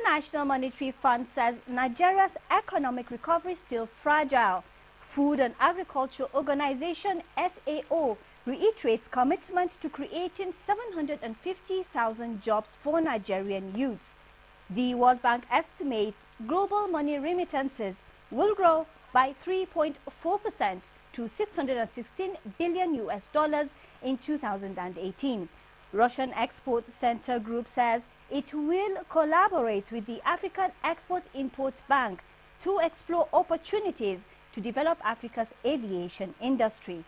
International Monetary Fund says Nigeria's economic recovery is still fragile. Food and Agriculture Organization FAO reiterates commitment to creating 750,000 jobs for Nigerian youths. The World Bank estimates global money remittances will grow by 3.4% to 616 billion US dollars in 2018. Russian Export Center Group says it will collaborate with the African Export-Import Bank to explore opportunities to develop Africa's aviation industry.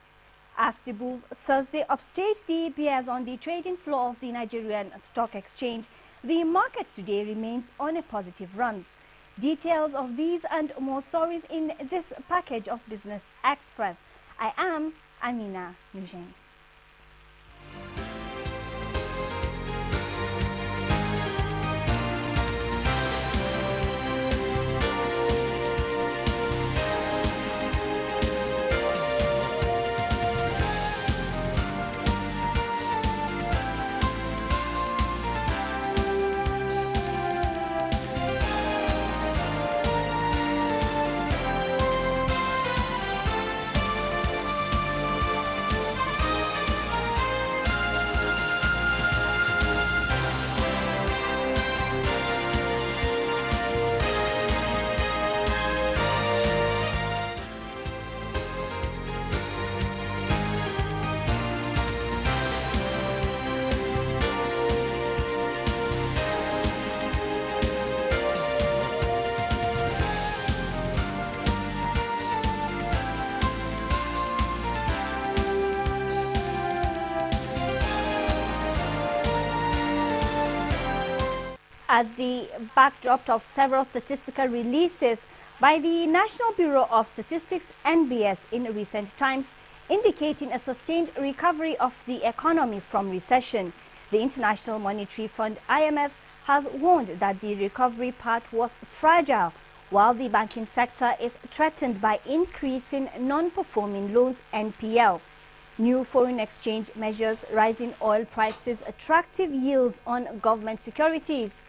As the bulls Thursday upstaged the bears on the trading floor of the Nigerian Stock Exchange, the market today remains on a positive run. Details of these and more stories in this package of Business Express. I am Amina Eugene. At the backdrop of several statistical releases by the National Bureau of Statistics (NBS) in recent times, indicating a sustained recovery of the economy from recession, the International Monetary Fund (IMF) has warned that the recovery path was fragile, while the banking sector is threatened by increasing non-performing loans (NPL). New foreign exchange measures, rising oil prices, attractive yields on government securities,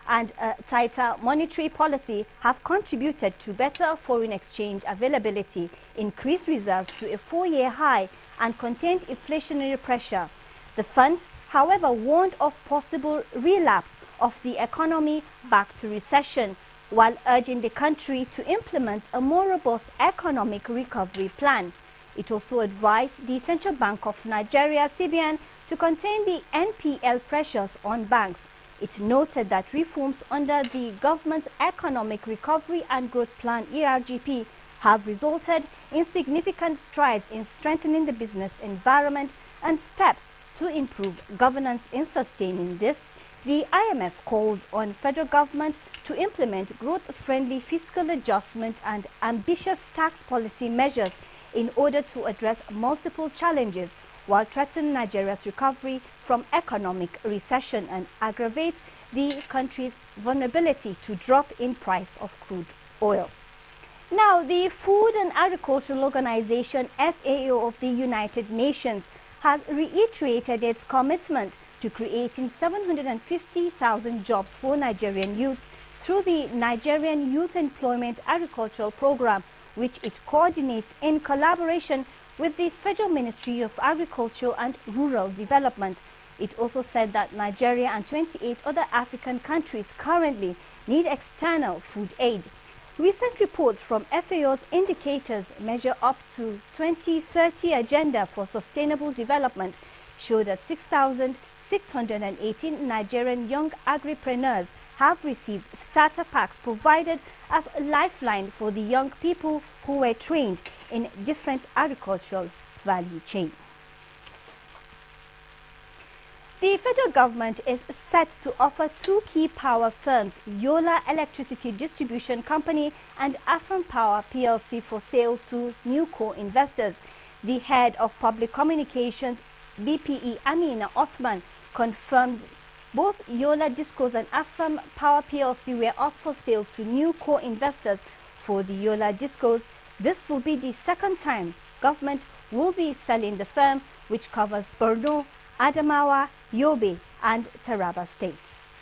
and a tighter monetary policy have contributed to better foreign exchange availability, increased reserves to a 4-year high, and contained inflationary pressure. The fund, however, warned of possible relapse of the economy back to recession, while urging the country to implement a more robust economic recovery plan. It also advised the Central Bank of Nigeria, CBN, to contain the NPL pressures on banks. It noted that reforms under the government's Economic Recovery and Growth Plan (ERGP) have resulted in significant strides in strengthening the business environment and steps to improve governance. In sustaining this, the IMF called on federal government to implement growth-friendly fiscal adjustment and ambitious tax policy measures in order to address multiple challenges while threatening Nigeria's recovery from economic recession and aggravate the country's vulnerability to drop in price of crude oil. Now, the Food and Agricultural Organization (FAO) of the United Nations has reiterated its commitment to creating 750,000 jobs for Nigerian youths through the Nigerian Youth Employment Agricultural Program, which it coordinates in collaboration with the Federal Ministry of Agriculture and Rural Development. It also said that Nigeria and 28 other African countries currently need external food aid. Recent reports from FAO's indicators measure up to 2030 Agenda for Sustainable Development show that 6,618 Nigerian young agripreneurs have received starter packs provided as a lifeline for the young people who were trained in different agricultural value chain. The federal government is set to offer 2 key power firms, Yola Electricity Distribution Company and Afram Power PLC, for sale to new co-investors. The head of public communications, BPE, Amina Othman, confirmed both Yola Discos and Afram Power PLC were up for sale to new co-investors. For the Yola Discos, this will be the second time government will be selling the firm, which covers Borno, Adamawa, Yobe and Taraba states.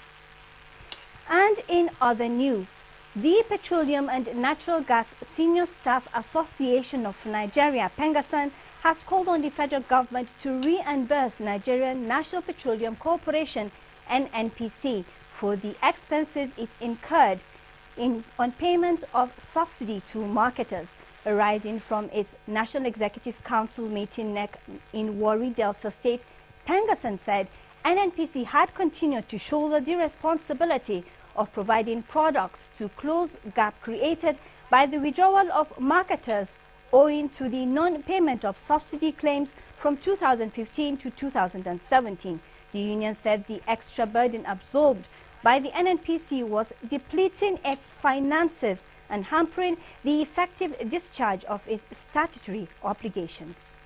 And in other news, the Petroleum and Natural Gas Senior Staff Association of Nigeria, PENGASAN, has called on the federal government to reimburse Nigerian National Petroleum Corporation, NNPC, for the expenses it incurred on payment of subsidy to marketers arising from its National Executive Council meeting in Warri Delta State. PENGASAN said NNPC had continued to shoulder the responsibility of providing products to close gap created by the withdrawal of marketers owing to the non-payment of subsidy claims from 2015 to 2017. The union said the extra burden absorbed by the NNPC was depleting its finances and hampering the effective discharge of its statutory obligations.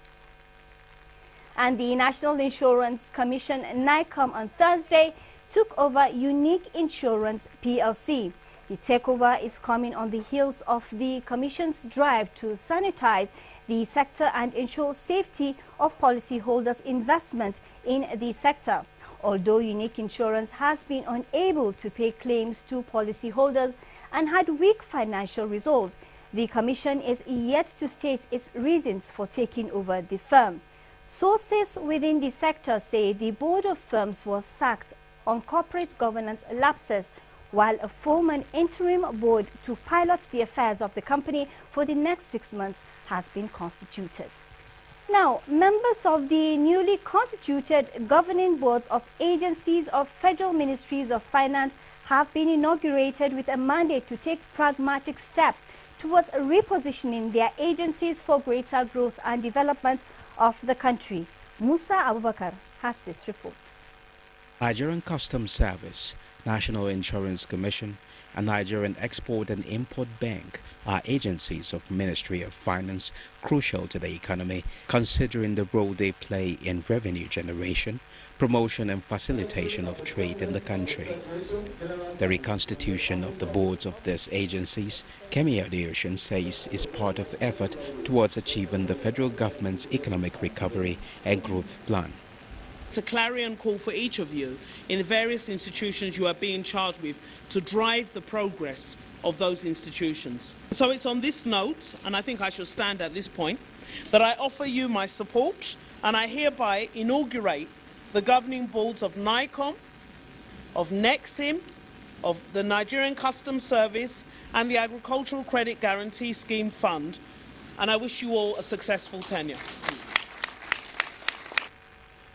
And the National Insurance Commission, NICOM, on Thursday took over Unique Insurance PLC. The takeover is coming on the heels of the Commission's drive to sanitize the sector and ensure safety of policyholders' investment in the sector. Although Unique Insurance has been unable to pay claims to policyholders and had weak financial results, the Commission is yet to state its reasons for taking over the firm. Sources within the sector say the board of firms was sacked on corporate governance lapses, while a former interim board to pilot the affairs of the company for the next 6 months has been constituted. Now, members of the newly constituted governing boards of agencies of Federal Ministries of Finance have been inaugurated with a mandate to take pragmatic steps towards repositioning their agencies for greater growth and development of the country. Musa Abubakar has this report. Nigerian Customs Service, National Insurance Commission, and Nigerian Export and Import Bank are agencies of Ministry of Finance crucial to the economy, considering the role they play in revenue generation, promotion and facilitation of trade in the country. The reconstitution of the boards of these agencies, Kemi Adeosun says, is part of the effort towards achieving the federal government's economic recovery and growth plan. It's a clarion call for each of you in the various institutions you are being charged with to drive the progress of those institutions. So it's on this note, and I think I should stand at this point, that I offer you my support, and I hereby inaugurate the governing boards of NICOM, of NEXIM, of the Nigerian Customs Service, and the Agricultural Credit Guarantee Scheme Fund, and I wish you all a successful tenure.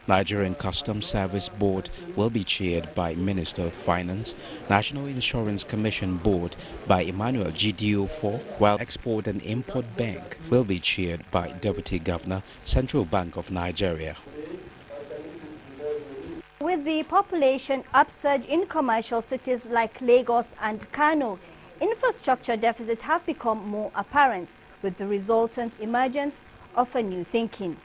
Nigerian Customs Service Board will be chaired by Minister of Finance, National Insurance Commission Board by Emmanuel Gideofor, while Export and Import Bank will be chaired by Deputy Governor, Central Bank of Nigeria. With the population upsurge in commercial cities like Lagos and Kano, infrastructure deficits have become more apparent, with the resultant emergence of a new thinking.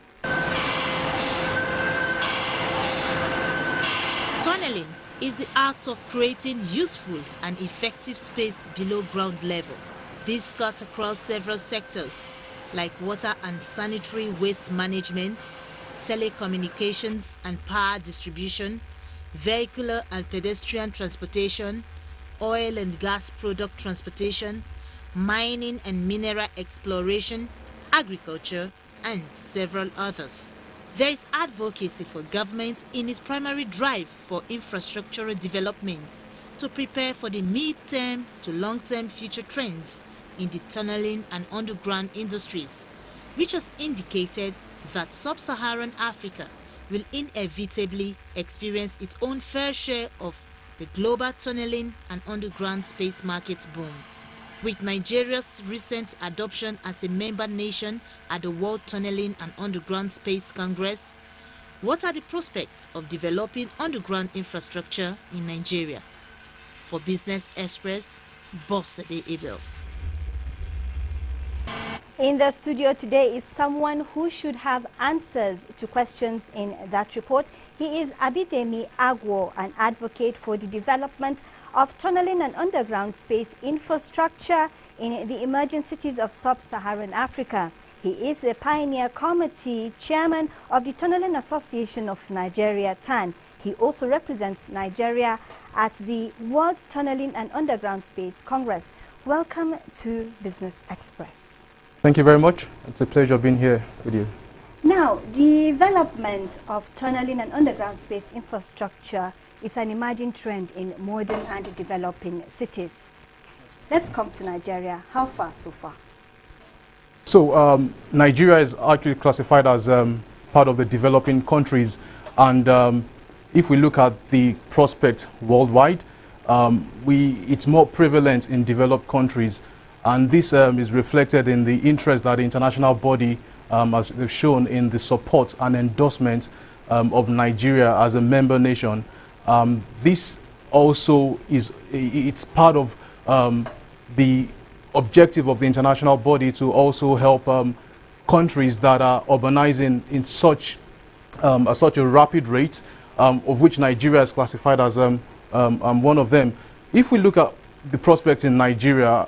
Tunneling is the act of creating useful and effective space below ground level. This cuts across several sectors like water and sanitary waste management, telecommunications and power distribution, vehicular and pedestrian transportation, oil and gas product transportation, mining and mineral exploration, agriculture, and several others. There is advocacy for government in its primary drive for infrastructural developments to prepare for the mid-term to long-term future trends in the tunneling and underground industries, which has indicated that sub-Saharan Africa will inevitably experience its own fair share of the global tunneling and underground space market boom. With Nigeria's recent adoption as a member nation at the World Tunneling and Underground Space Congress, what are the prospects of developing underground infrastructure in Nigeria? For Business Express, Bosede Abel. In the studio today is someone who should have answers to questions in that report. He is Abidemi Agwo, an advocate for the development of tunneling and underground space infrastructure in the emerging cities of sub-Saharan Africa. He is the Pioneer Committee Chairman of the Tunneling Association of Nigeria, TAN. He also represents Nigeria at the World Tunneling and Underground Space Congress. Welcome to Business Express. Thank you very much. It's a pleasure being here with you. Now, development of tunneling and underground space infrastructure is an emerging trend in modern and developing cities. Let's come to Nigeria. How far so far? So Nigeria is actually classified as part of the developing countries, and if we look at the prospect worldwide, it's more prevalent in developed countries, and this is reflected in the interest that the international body as they've shown in the support and endorsement of Nigeria as a member nation. This also it's part of the objective of the international body to also help countries that are urbanizing in such a rapid rate, of which Nigeria is classified as one of them. If we look at the prospects in Nigeria,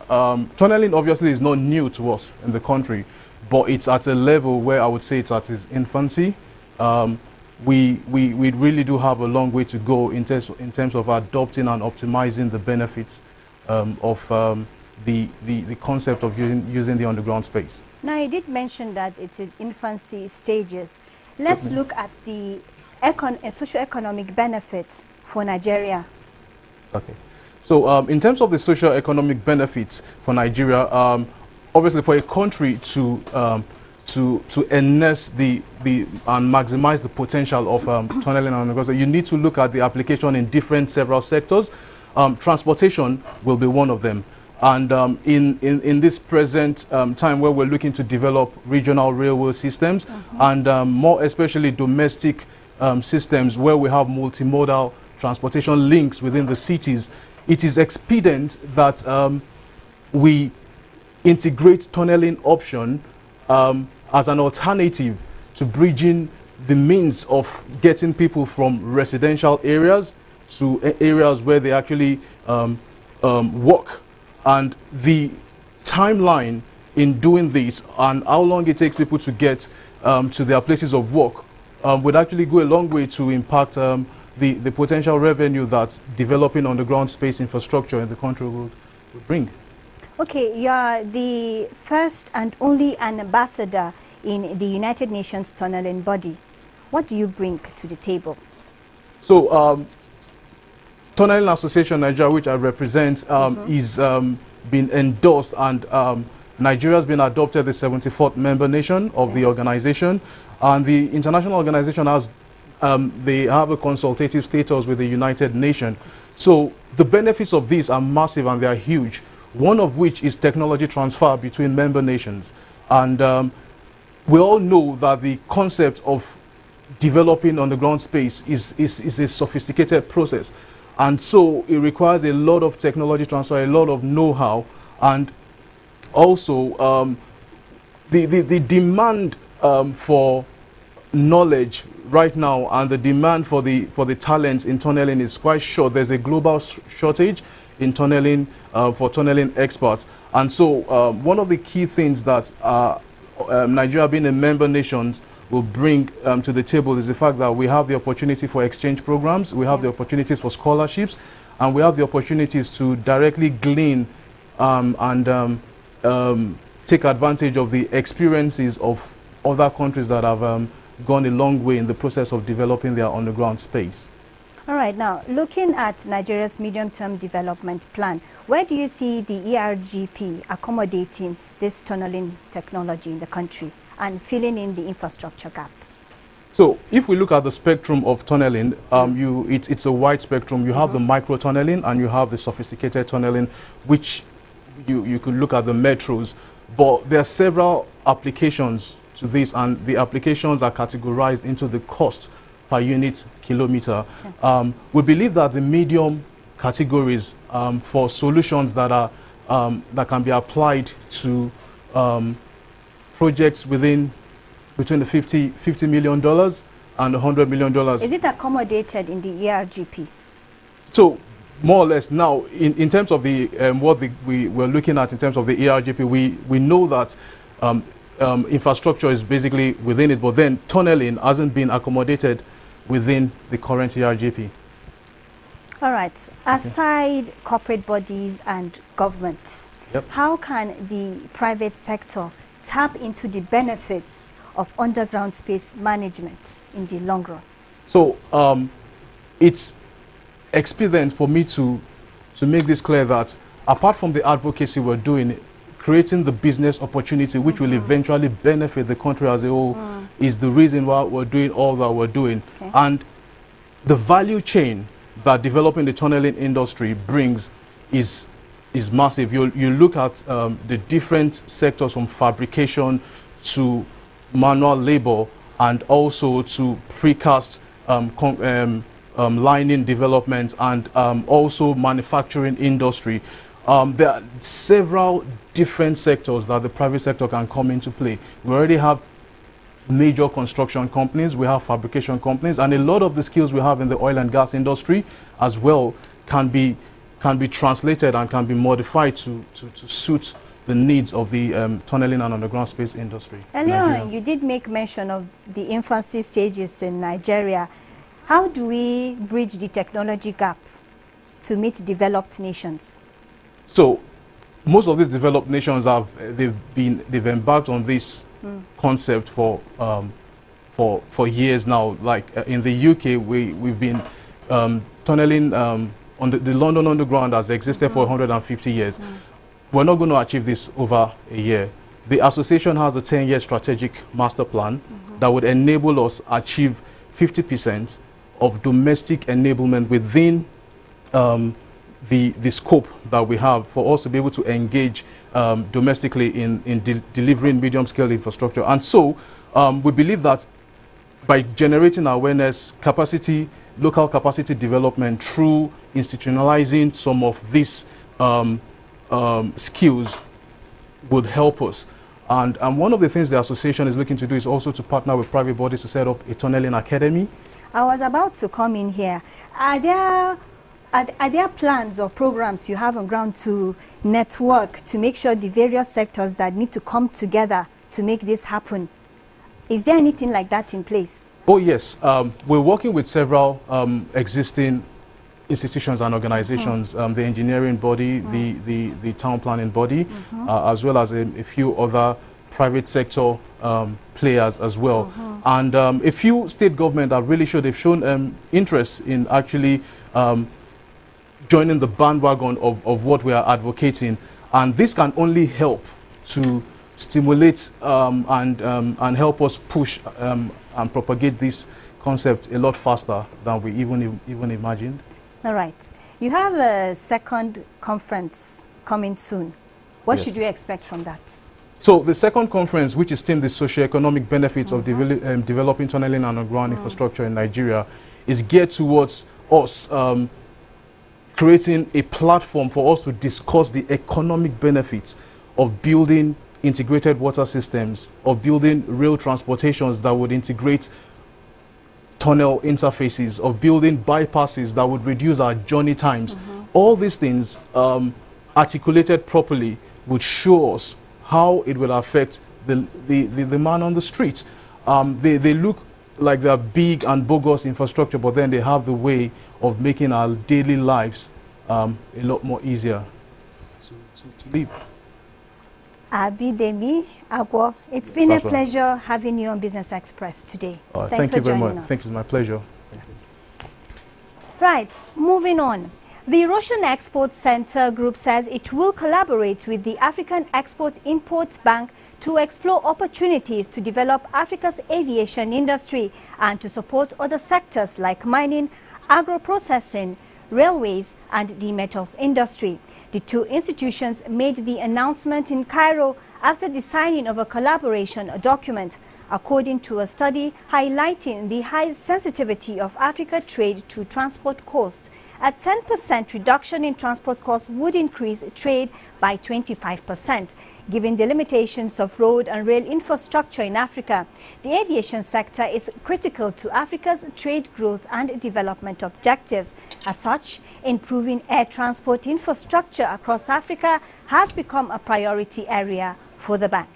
tunneling obviously is not new to us in the country, but it's at a level where I would say it's at its infancy. We really do have a long way to go in terms of adopting and optimizing the benefits of the concept of using the underground space. Now, you did mention that it's in infancy stages. Let's look at the socio-economic benefits for Nigeria. Okay. So in terms of the socio-economic benefits for Nigeria, obviously for a country to enhance and maximize the potential of tunneling and underground, you need to look at the application in several sectors. Transportation will be one of them. And in this present time where we're looking to develop regional railway systems, and more especially domestic systems where we have multimodal transportation links within the cities, it is expedient that we integrate tunneling option as an alternative to bridging the means of getting people from residential areas to areas where they actually work. And the timeline in doing this and how long it takes people to get to their places of work would actually go a long way to impact the potential revenue that developing underground space infrastructure in the country would bring. Okay, you are the first and only ambassador in the United Nations tunneling body. What do you bring to the table? So, Tunneling Association Nigeria, which I represent, is been endorsed, and Nigeria has been adopted the 74th member nation of the organization, and the international organization has they have a consultative status with the United Nations. So the benefits of this are massive and they are huge. One of which is technology transfer between member nations, and we all know that the concept of developing underground space is a sophisticated process. And so it requires a lot of technology transfer, a lot of know-how, and also the demand for knowledge right now and the demand for the talents in tunneling is quite short. There's a global shortage in tunneling for tunneling experts. And so one of the key things that Nigeria being a member nation will bring to the table is the fact that we have the opportunity for exchange programs, we have the opportunities for scholarships, and we have the opportunities to directly glean and take advantage of the experiences of other countries that have gone a long way in the process of developing their underground space. All right, now looking at Nigeria's medium-term development plan, where do you see the ERGP accommodating this tunneling technology in the country and filling in the infrastructure gap? So if we look at the spectrum of tunneling, it's a wide spectrum. You have the micro tunneling and you have the sophisticated tunneling, which you could look at the metros. But there are several applications to this, and the applications are categorized into the cost per unit kilometer. We believe that the medium categories for solutions that are that can be applied to projects between the $50 million and $100 million. Is it accommodated in the ERGP? So more or less now, in terms of the what we were looking at in terms of the ERGP, we know that infrastructure is basically within it, but then tunneling hasn't been accommodated within the current ERJP. All right. Aside corporate bodies and governments, how can the private sector tap into the benefits of underground space management in the long run? So it's expedient for me to make this clear that apart from the advocacy we're doing, creating the business opportunity which will eventually benefit the country as a whole is the reason why we're doing all that we're doing. And the value chain that developing the tunneling industry brings is massive. You look at the different sectors from fabrication to manual labor and also to precast lining development and also manufacturing industry. There are several different sectors that the private sector can come into play. We already have major construction companies, we have fabrication companies, and a lot of the skills we have in the oil and gas industry as well can be translated and can be modified to suit the needs of the tunneling and underground space industry. Earlier, you did make mention of the infancy stages in Nigeria. How do we bridge the technology gap to meet developed nations? So, most of these developed nations they've embarked on this concept for years now. Like in the UK, we've been tunneling on the London Underground has existed for 150 years. We're not going to achieve this over a year. The association has a 10-year strategic master plan that would enable us achieve 50% of domestic enablement within the scope that we have for us to be able to engage domestically in delivering medium-scale infrastructure. And so we believe that by generating awareness, local capacity development through institutionalizing some of these skills would help us. And one of the things the association is looking to do is also to partner with private bodies to set up a tunneling academy. I was about to come in here. Are there plans or programs you have on ground to network to make sure the various sectors that need to come together to make this happen? Is there anything like that in place? Oh, yes. We're working with several existing institutions and organizations, the engineering body, the town planning body, as well as a few other private sector players as well. And a few state government have really they've shown interest in actually joining the bandwagon of what we are advocating. And this can only help to stimulate and help us push and propagate this concept a lot faster than we even imagined. All right. You have a second conference coming soon. What should we expect from that? So the second conference, which is themed the socio-economic benefits of developing tunneling and underground infrastructure in Nigeria, is geared towards us creating a platform for us to discuss the economic benefits of building integrated water systems, of building rail transportations that would integrate tunnel interfaces, of building bypasses that would reduce our journey times. All these things articulated properly would show us how it will affect the man on the street. They look like they're big and bogus infrastructure, but then they have the way of making our daily lives a lot more easier to live. Abidemi Agwo, it's been a pleasure having you on Business Express today. Thank you very much. Thank you, it's my pleasure. Right, moving on. The Russian Export Center Group says it will collaborate with the African Export-Import Bank to explore opportunities to develop Africa's aviation industry and to support other sectors like mining, agro-processing, railways, and the metals industry. The two institutions made the announcement in Cairo after the signing of a collaboration document, according to a study highlighting the high sensitivity of Africa trade to transport costs. A 10% reduction in transport costs would increase trade by 25%. Given the limitations of road and rail infrastructure in Africa, the aviation sector is critical to Africa's trade growth and development objectives. As such, improving air transport infrastructure across Africa has become a priority area for the bank.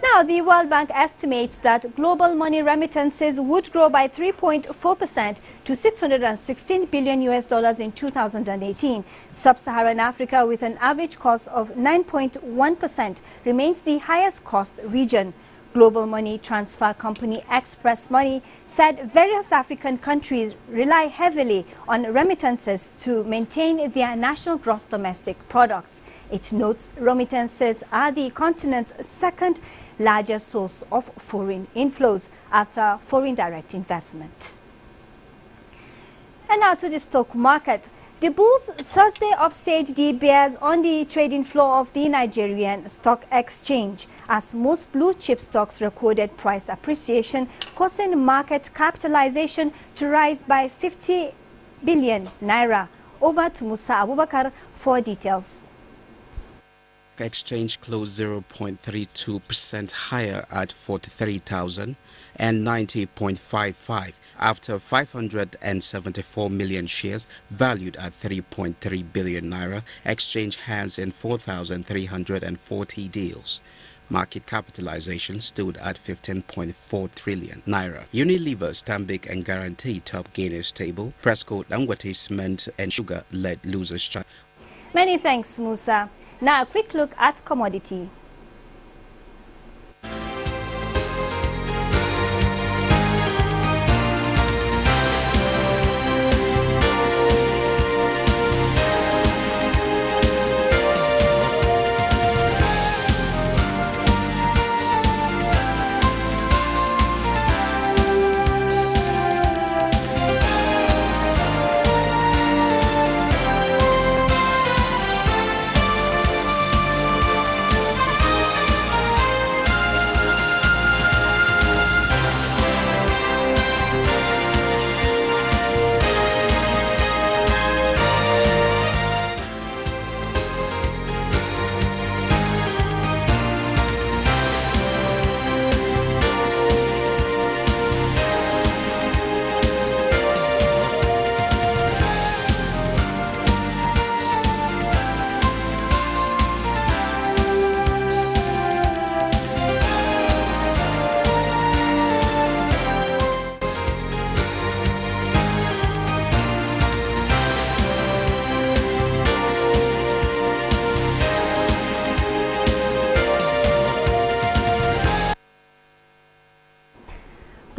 Now, the World Bank estimates that global money remittances would grow by 3.4% to $616 billion in 2018. Sub-Saharan Africa, with an average cost of 9.1%, remains the highest cost region. Global money transfer company Express Money said various African countries rely heavily on remittances to maintain their national gross domestic product. It notes remittances are the continent's second largest source of foreign inflows after foreign direct investment. And now to the stock market. The bulls Thursday upstaged the bears on the trading floor of the Nigerian Stock Exchange as most blue chip stocks recorded price appreciation, causing market capitalization to rise by 50 billion naira. Over to Musa Abubakar for details. Exchange closed 0.32% higher at 43,090.55 after 574 million shares valued at 3.3 billion naira exchanged hands in 4,340 deals. Market capitalization stood at 15.4 trillion naira. Unilever, Stanbic and Guarantee top gainers table. Presco, Dangote Cement and Sugar led losers. Many thanks, Musa. Now a quick look at commodity.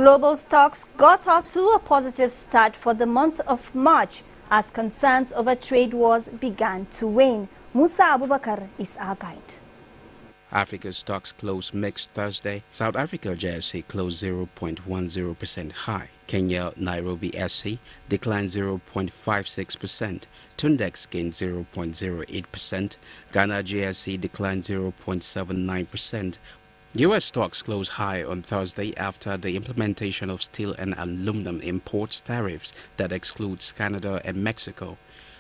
Global stocks got off to a positive start for the month of March as concerns over trade wars began to wane. Musa Abubakar is our guide. Africa's stocks closed mixed Thursday. South Africa JSE closed 0.10% high. Kenya Nairobi SC declined 0.56%. Tundex gained 0.08%. Ghana JSE declined 0.79%. U.S. stocks closed high on Thursday after the implementation of steel and aluminum imports tariffs that excludes Canada and Mexico.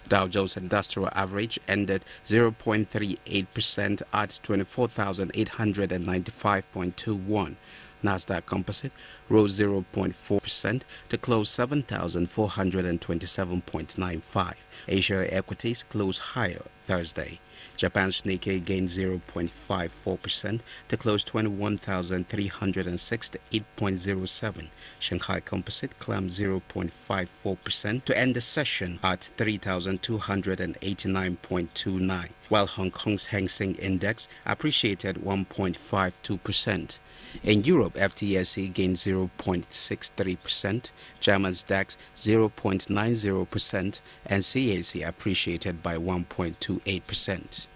Dow Jones Industrial Average ended 0.38% at 24,895.21. Nasdaq Composite rose 0.4% to close 7,427.95. Asia equities closed higher Thursday. Japan's Nikkei gained 0.54% to close 21,368.07. Shanghai Composite climbed 0.54% to end the session at 3,289.29, while Hong Kong's Hang Seng Index appreciated 1.52%. In Europe, FTSE gained 0.63%, German's DAX 0.90%, and CAC appreciated by 1.28%.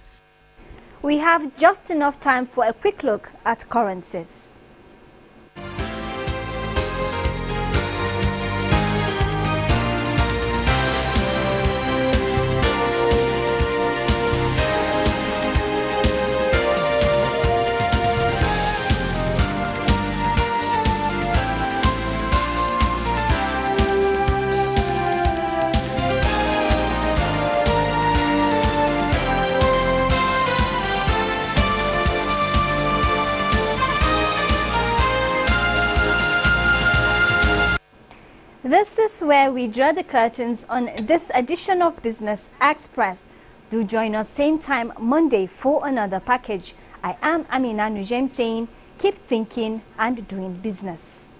We have just enough time for a quick look at currencies. This is where we draw the curtains on this edition of Business Express. Do join us same time Monday for another package. I am Amina Nujem saying keep thinking and doing business.